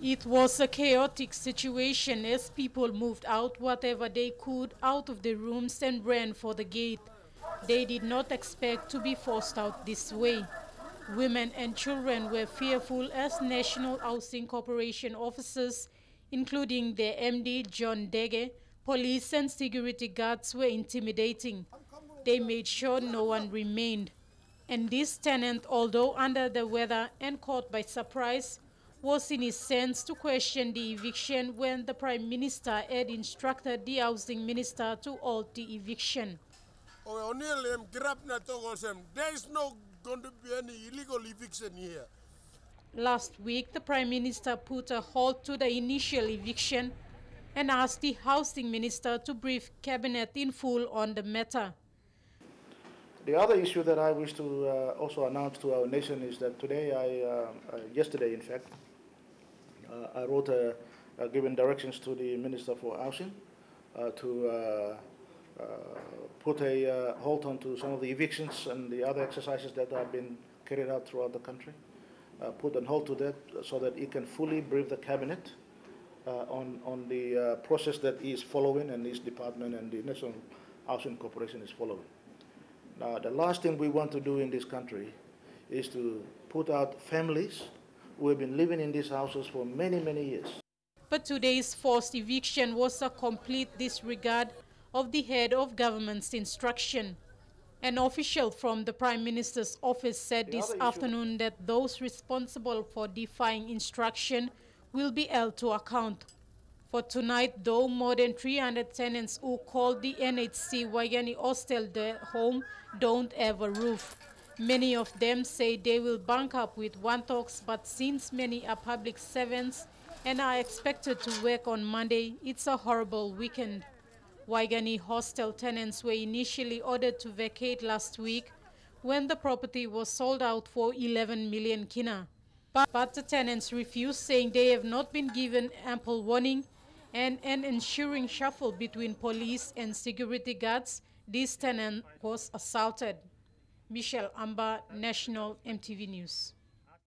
It was a chaotic situation as people moved out whatever they could out of the rooms and ran for the gate. They did not expect to be forced out this way. Women and children were fearful as National Housing Corporation officers, including their MD John Dege, police and security guards were intimidating. They made sure no one remained. And this tenant, although under the weather and caught by surprise, was in his sense to question the eviction when the Prime Minister had instructed the Housing Minister to halt the eviction. There is no going to be any illegal eviction here. Last week, the Prime Minister put a halt to the initial eviction and asked the Housing Minister to brief Cabinet in full on the matter. The other issue that I wish to also announce to our nation is that today, yesterday in fact, I wrote giving directions to the Minister for Housing to put a halt on to some of the evictions and the other exercises that have been carried out throughout the country. Put a halt to that so that it can fully brief the Cabinet on the process that he is following and his department and the National Housing Corporation is following. Now, the last thing we want to do in this country is to put out families who have been living in these houses for many, many years. But today's forced eviction was a complete disregard of the head of government's instruction. An official from the Prime Minister's office said this afternoon that those responsible for defying instruction will be held to account. For tonight, though, more than 300 tenants who called the NHC Waigani Hostel their home don't have a roof. Many of them say they will bank up with one talks, but since many are public servants and are expected to work on Monday, it's a horrible weekend. Waigani Hostel tenants were initially ordered to vacate last week when the property was sold out for 11 million kina. But the tenants refused, saying they have not been given ample warning, and an ensuing shuffle between police and security guards, this tenant was assaulted. Michelle Amba, National EMTV News.